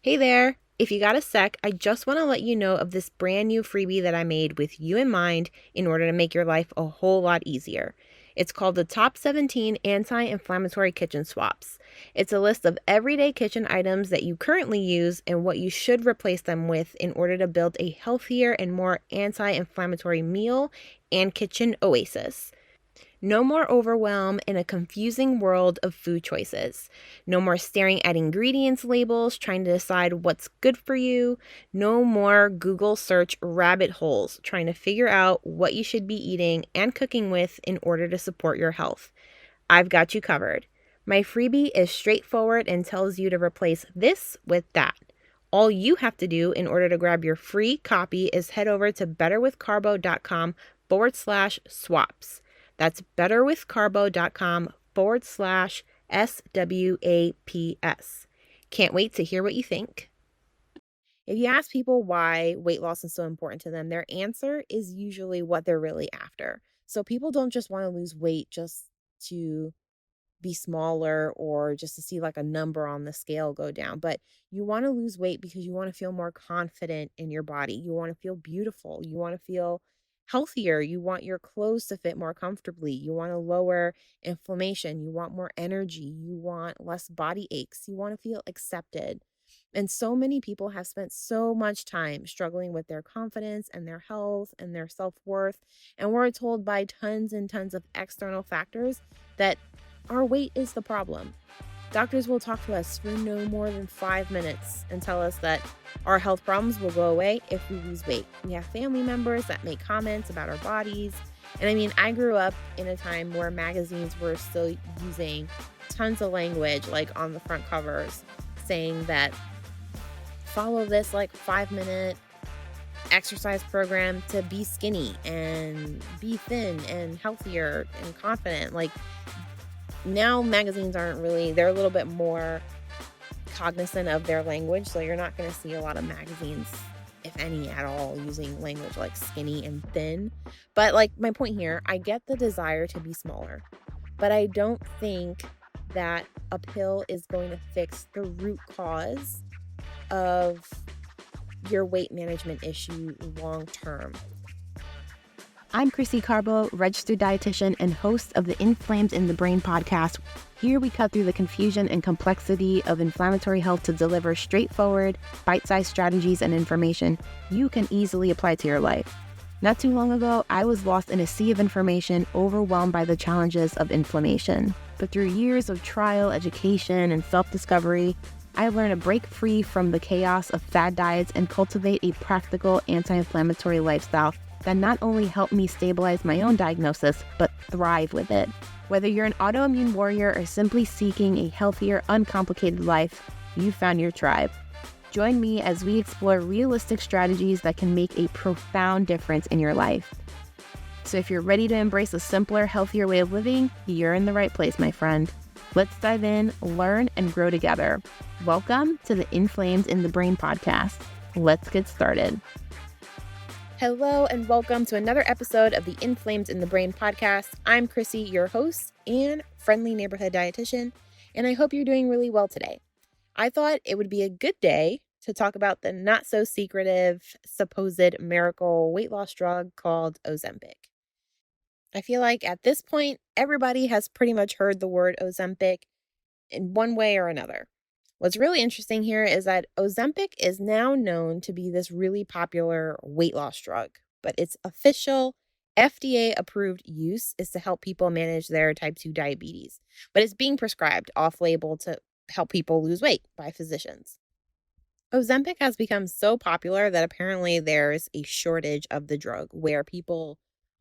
Hey there! If you got a sec, I just want to let you know of this brand new freebie that I made with you in mind in order to make your life a whole lot easier. It's called the Top 17 Anti-Inflammatory Kitchen Swaps. It's a list of everyday kitchen items that you currently use and what you should replace them with in order to build a healthier and more anti-inflammatory meal and kitchen oasis. No more overwhelm in a confusing world of food choices. No more staring at ingredients labels trying to decide what's good for you. No more Google search rabbit holes trying to figure out what you should be eating and cooking with in order to support your health. I've got you covered. My freebie is straightforward and tells you to replace this with that. All you have to do in order to grab your free copy is head over to betterwithcarbo.com/swaps. That's betterwithcarbo.com/SWAPS. Can't wait to hear what you think. If you ask people why weight loss is so important to them, their answer is usually what they're really after. So people don't just want to lose weight just to be smaller or just to see like a number on the scale go down, but you want to lose weight because you want to feel more confident in your body. You want to feel beautiful. You want to feel healthier. You want your clothes to fit more comfortably. You want to lower inflammation. You want more energy. You want less body aches. You want to feel accepted. And so many people have spent so much time struggling with their confidence and their health and their self-worth. And we're told by tons and tons of external factors that our weight is the problem. Doctors will talk to us for no more than 5 minutes and tell us that our health problems will go away if we lose weight. We have family members that make comments about our bodies. And I mean, I grew up in a time where magazines were still using tons of language, like on the front covers, saying that follow this like 5-minute exercise program to be skinny and be thin and healthier and confident. Like, now magazines aren't really, they're a little bit more cognizant of their language. So you're not going to see a lot of magazines, if any at all, using language like skinny and thin. But like my point here, I get the desire to be smaller, but I don't think that a pill is going to fix the root cause of your weight management issue long term. I'm Krissy Carbo, registered dietitian and host of the Inflamed in the Brain podcast. Here we cut through the confusion and complexity of inflammatory health to deliver straightforward, bite-sized strategies and information you can easily apply to your life. Not too long ago, I was lost in a sea of information, overwhelmed by the challenges of inflammation. But through years of trial, education, and self-discovery, I learned to break free from the chaos of fad diets and cultivate a practical anti-inflammatory lifestyle that not only helped me stabilize my own diagnosis, but thrive with it. Whether you're an autoimmune warrior or simply seeking a healthier, uncomplicated life, you found your tribe. Join me as we explore realistic strategies that can make a profound difference in your life. So if you're ready to embrace a simpler, healthier way of living, you're in the right place, my friend. Let's dive in, learn, and grow together. Welcome to the Inflamed in the Brain podcast. Let's get started. Hello and welcome to another episode of the Inflamed in the Brain podcast. I'm Krissy, your host and friendly neighborhood dietitian, and I hope you're doing really well today. I thought it would be a good day to talk about the not so secretive supposed miracle weight loss drug called Ozempic. I feel like at this point, everybody has pretty much heard the word Ozempic in one way or another. What's really interesting here is that Ozempic is now known to be this really popular weight loss drug, but its official FDA-approved use is to help people manage their type 2 diabetes, but it's being prescribed off-label to help people lose weight by physicians. Ozempic has become so popular that apparently there's a shortage of the drug where people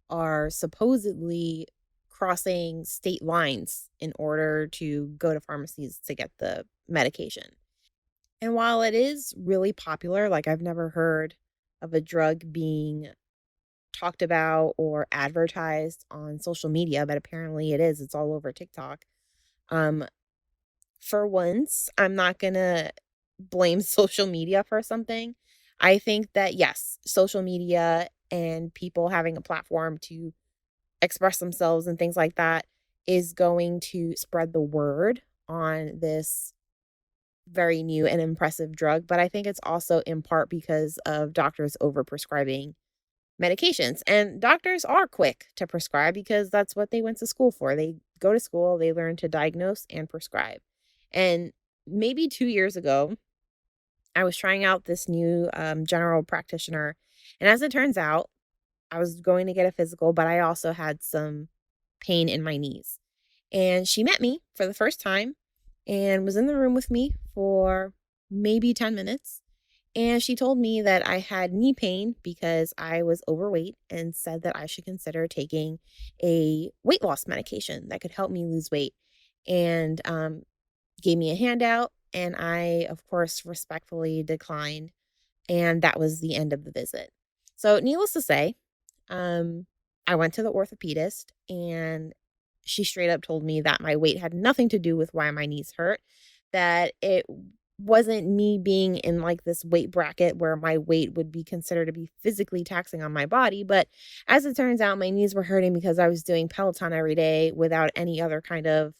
are supposedly crossing state lines in order to go to pharmacies to get the medication. And while it is really popular, like I've never heard of a drug being talked about or advertised on social media, but apparently it is. It's all over TikTok. For once, I'm not going to blame social media for something. I think that yes, social media and people having a platform to express themselves and things like that is going to spread the word on this very new and impressive drug, but I think it's also in part because of doctors overprescribing medications. And doctors are quick to prescribe because that's what they went to school for. They go to school, they learn to diagnose and prescribe. And maybe 2 years ago, I was trying out this new general practitioner. And as it turns out, I was going to get a physical, but I also had some pain in my knees. And she met me for the first time and was in the room with me for maybe 10 minutes. And she told me that I had knee pain because I was overweight and said that I should consider taking a weight loss medication that could help me lose weight. And gave me a handout. And I, of course, respectfully declined. And that was the end of the visit. So, needless to say, um, I went to the orthopedist and she straight up told me that my weight had nothing to do with why my knees hurt, that it wasn't me being in like this weight bracket where my weight would be considered to be physically taxing on my body. But as it turns out, my knees were hurting because I was doing Peloton every day without any other kind of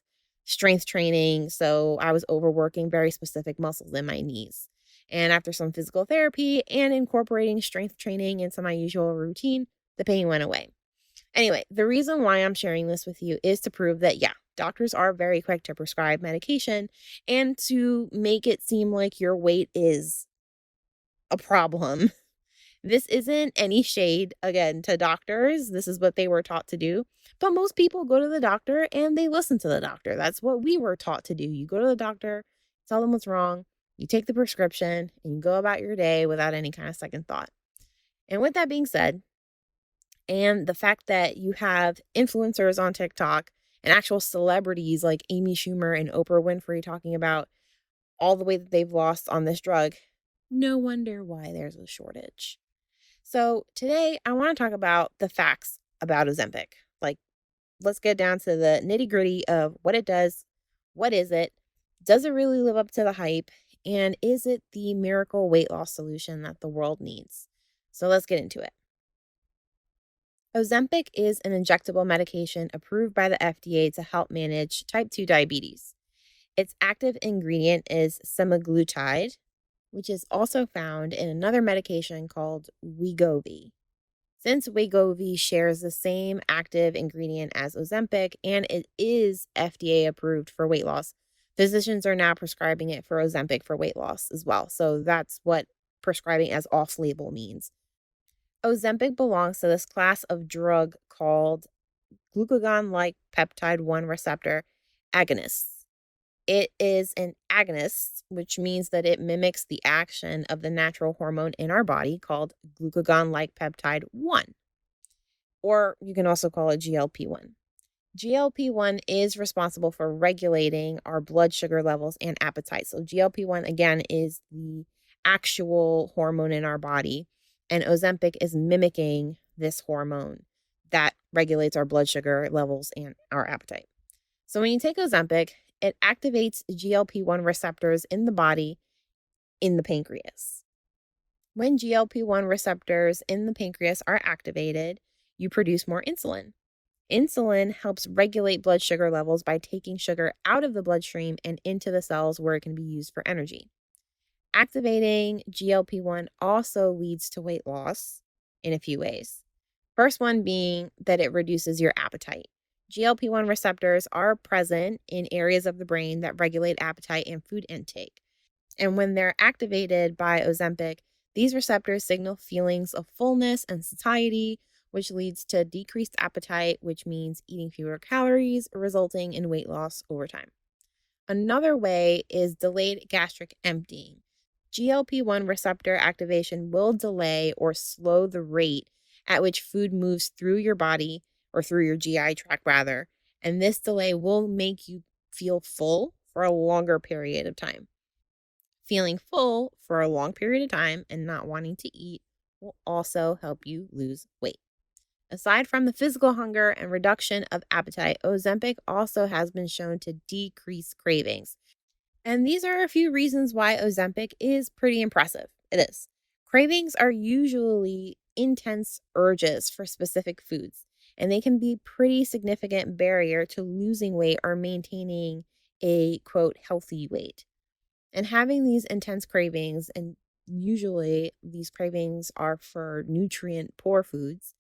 strength training. So I was overworking very specific muscles in my knees. And after some physical therapy and incorporating strength training into my usual routine, the pain went away. Anyway, the reason why I'm sharing this with you is to prove that, yeah, doctors are very quick to prescribe medication and to make it seem like your weight is a problem. This isn't any shade, again, to doctors. This is what they were taught to do. But most people go to the doctor and they listen to the doctor. That's what we were taught to do. You go to the doctor, tell them what's wrong, you take the prescription, and you go about your day without any kind of second thought. And with that being said, and the fact that you have influencers on TikTok and actual celebrities like Amy Schumer and Oprah Winfrey talking about all the weight that they've lost on this drug, no wonder why there's a shortage. So today I want to talk about the facts about Ozempic. Like, let's get down to the nitty gritty of what it does. What is it? Does it really live up to the hype? And is it the miracle weight loss solution that the world needs? So let's get into it. Ozempic is an injectable medication approved by the FDA to help manage type 2 diabetes. Its active ingredient is semaglutide, which is also found in another medication called Wegovy. Since Wegovy shares the same active ingredient as Ozempic and it is FDA approved for weight loss, physicians are now prescribing it for Ozempic for weight loss as well. So that's what prescribing as off-label means. Ozempic belongs to this class of drug called glucagon-like peptide 1 receptor agonists. It is an agonist, which means that it mimics the action of the natural hormone in our body called glucagon-like peptide 1, or you can also call it GLP-1. GLP-1 is responsible for regulating our blood sugar levels and appetite. So GLP-1, again, is the actual hormone in our body, and Ozempic is mimicking this hormone that regulates our blood sugar levels and our appetite. So when you take Ozempic, it activates GLP-1 receptors in the body in the pancreas. When GLP-1 receptors in the pancreas are activated, you produce more insulin. Insulin helps regulate blood sugar levels by taking sugar out of the bloodstream and into the cells where it can be used for energy. Activating GLP-1 also leads to weight loss in a few ways. First one being that it reduces your appetite. GLP-1 receptors are present in areas of the brain that regulate appetite and food intake. And when they're activated by Ozempic, these receptors signal feelings of fullness and satiety, which leads to decreased appetite, which means eating fewer calories, resulting in weight loss over time. Another way is delayed gastric emptying. GLP-1 receptor activation will delay or slow the rate at which food moves through your body, or through your GI tract rather, and this delay will make you feel full for a longer period of time. Feeling full for a long period of time and not wanting to eat will also help you lose weight. Aside from the physical hunger and reduction of appetite, Ozempic also has been shown to decrease cravings. And these are a few reasons why Ozempic is pretty impressive. It is. Cravings are usually intense urges for specific foods, and they can be pretty significant barrier to losing weight or maintaining a, quote, healthy weight. And having these intense cravings, and usually these cravings are for nutrient poor foods,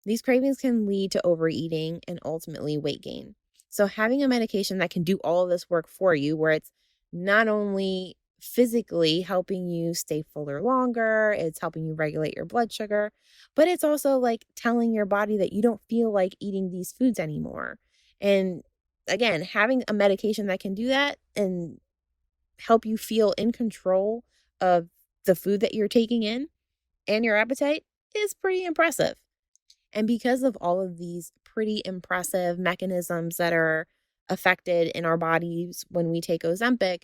these cravings can lead to overeating and ultimately weight gain. So, having a medication that can do all of this work for you, where it's not only physically helping you stay fuller longer, it's helping you regulate your blood sugar, but it's also like telling your body that you don't feel like eating these foods anymore. And again, having a medication that can do that and help you feel in control of the food that you're taking in and your appetite is pretty impressive. And because of all of these pretty impressive mechanisms that are affected in our bodies when we take Ozempic,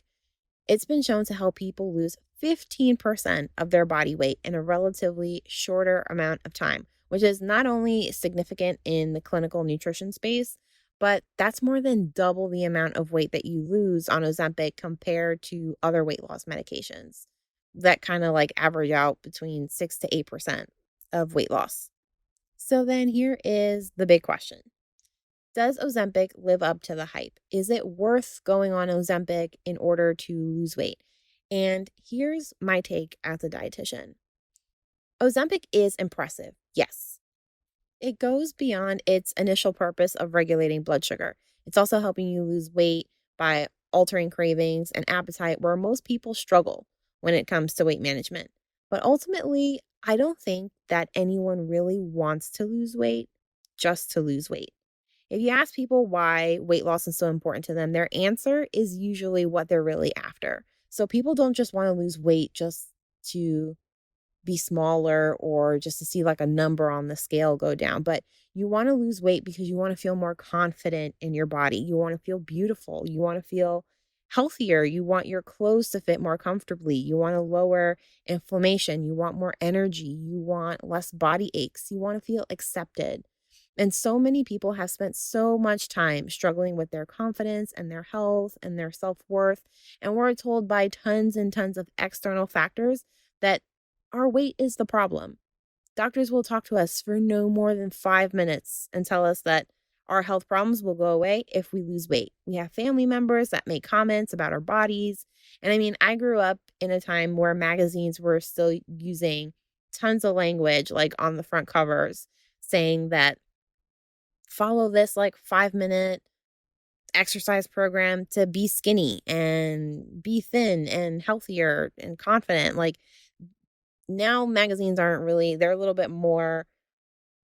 it's been shown to help people lose 15% of their body weight in a relatively shorter amount of time, which is not only significant in the clinical nutrition space, but that's more than double the amount of weight that you lose on Ozempic compared to other weight loss medications that kind of like average out between 6 to 8% of weight loss. So then here is the big question. Does Ozempic live up to the hype? Is it worth going on Ozempic in order to lose weight? And here's my take as a dietitian. Ozempic is impressive, yes. It goes beyond its initial purpose of regulating blood sugar. It's also helping you lose weight by altering cravings and appetite, where most people struggle when it comes to weight management. But ultimately, I don't think that anyone really wants to lose weight just to lose weight. If you ask people why weight loss is so important to them, their answer is usually what they're really after. So people don't just want to lose weight just to be smaller or just to see like a number on the scale go down, but you want to lose weight because you want to feel more confident in your body. You want to feel beautiful. You want to feel healthier. You want your clothes to fit more comfortably. You want to lower inflammation. You want more energy. You want less body aches. You want to feel accepted. And so many people have spent so much time struggling with their confidence and their health and their self worth. And we're told by tons and tons of external factors that our weight is the problem. Doctors will talk to us for no more than 5 minutes and tell us that our health problems will go away if we lose weight. We have family members that make comments about our bodies. And I mean, I grew up in a time where magazines were still using tons of language, like on the front covers, saying that follow this like 5 minute exercise program to be skinny and be thin and healthier and confident. Like now magazines aren't really, they're a little bit more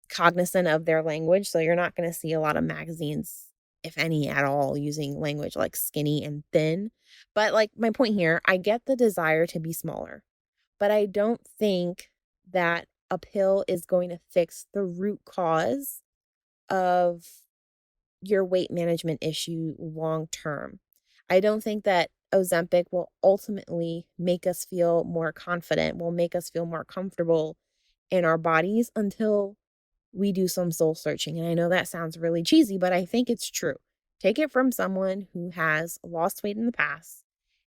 cognizant of their language. So you're not going to see a lot of magazines, if any at all, using language like skinny and thin. But like my point here, I get the desire to be smaller, but I don't think that a pill is going to fix the root cause of your weight management issue long term. I don't think that Ozempic will ultimately make us feel more confident, will make us feel more comfortable in our bodies until we do some soul searching. And I know that sounds really cheesy, but I think it's true. Take it from someone who has lost weight in the past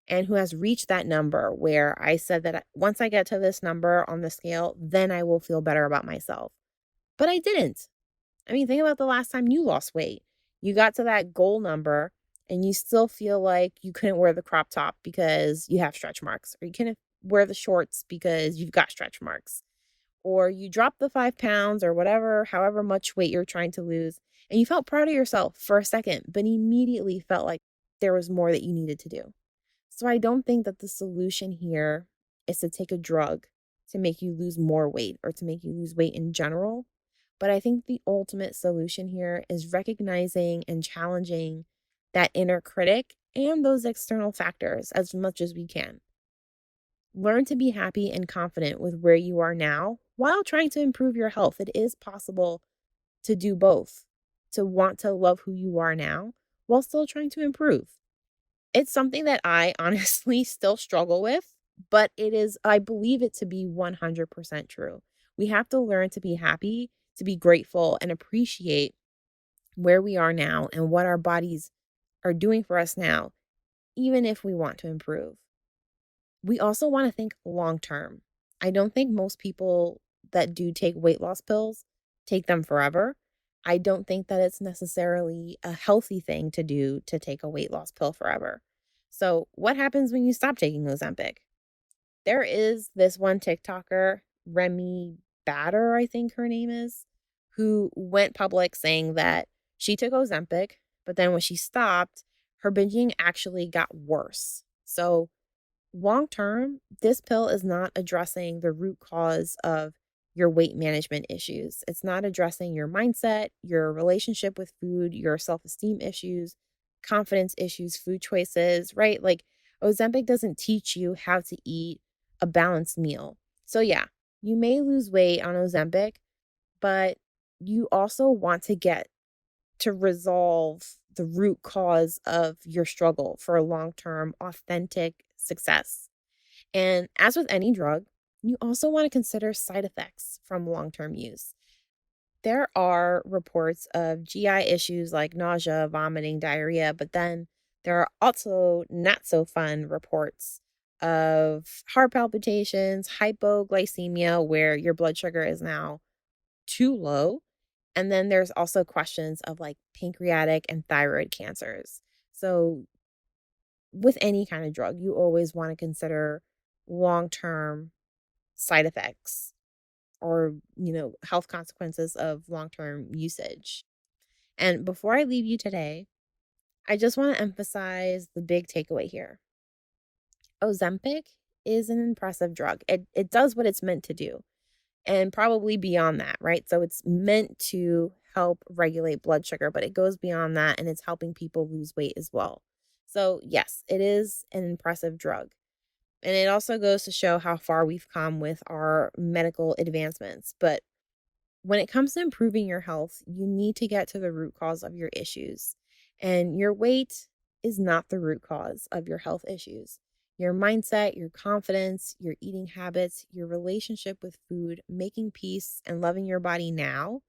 and who has reached that number where I said that once I get to this number on the scale, then I will feel better about myself. But I didn't. I mean, think about the last time you lost weight. You got to that goal number and you still feel like you couldn't wear the crop top because you have stretch marks, or you couldn't wear the shorts because you've got stretch marks, or you dropped the 5 pounds or whatever, however much weight you're trying to lose, and you felt proud of yourself for a second, but immediately felt like there was more that you needed to do. So I don't think that the solution here is to take a drug to make you lose more weight or to make you lose weight in general. But I think the ultimate solution here is recognizing and challenging that inner critic and those external factors as much as we can. Learn to be happy and confident with where you are now while trying to improve your health. It is possible to do both, to want to love who you are now while still trying to improve. It's something that I honestly still struggle with, but I believe it to be 100% true. We have to learn to be happy, to be grateful, and appreciate where we are now and what our bodies are doing for us now, even if we want to improve. We also want to think long term. I don't think most people that do take weight loss pills take them forever. I don't think that it's necessarily a healthy thing to do to take a weight loss pill forever. So, what happens when you stop taking Ozempic? There is this one TikToker, Remy Bader, I think her name is, who went public saying that she took Ozempic, but then when she stopped, her binging actually got worse. So, long term, this pill is not addressing the root cause of your weight management issues. It's not addressing your mindset, your relationship with food, your self esteem issues, confidence issues, food choices, right? Like Ozempic doesn't teach you how to eat a balanced meal. So, yeah, you may lose weight on Ozempic, but you also want to get to resolve the root cause of your struggle for a long term, authentic success. And as with any drug, you also want to consider side effects from long term use. There are reports of GI issues like nausea, vomiting, diarrhea, but then there are also not so fun reports of heart palpitations, hypoglycemia, where your blood sugar is now too low. And then there's also questions of like pancreatic and thyroid cancers. So, with any kind of drug, you always want to consider long term side effects or, health consequences of long term usage. And before I leave you today, I just want to emphasize the big takeaway here. Ozempic is an impressive drug. It does what it's meant to do and probably beyond that, right? So it's meant to help regulate blood sugar, but it goes beyond that and it's helping people lose weight as well. So, yes, it is an impressive drug. And it also goes to show how far we've come with our medical advancements. But when it comes to improving your health, you need to get to the root cause of your issues. And your weight is not the root cause of your health issues. Your mindset, your confidence, your eating habits, your relationship with food, making peace and loving your body now,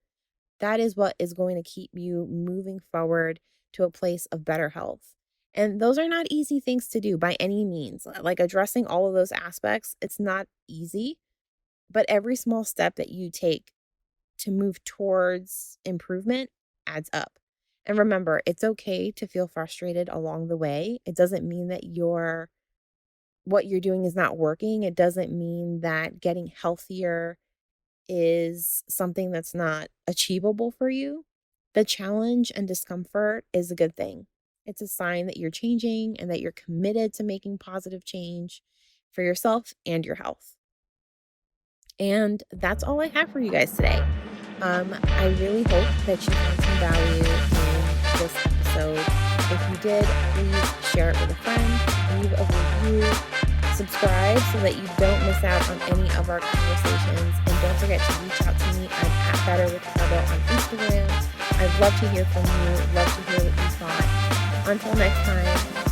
that is what is going to keep you moving forward to a place of better health. And those are not easy things to do by any means. Like addressing all of those aspects, it's not easy, but every small step that you take to move towards improvement adds up. And remember, it's okay to feel frustrated along the way. It doesn't mean that what you're doing is not working. It doesn't mean that getting healthier is something that's not achievable for you. The challenge and discomfort is a good thing. It's a sign that you're changing and that you're committed to making positive change for yourself and your health. And that's all I have for you guys today. I really hope that you found some value in this episode. If you did, please share it with a friend, leave a review, subscribe so that you don't miss out on any of our conversations. And don't forget to reach out to me. I'm at Better with Carbo on Instagram. I'd love to hear from you. Love to hear what you thought. Until next time,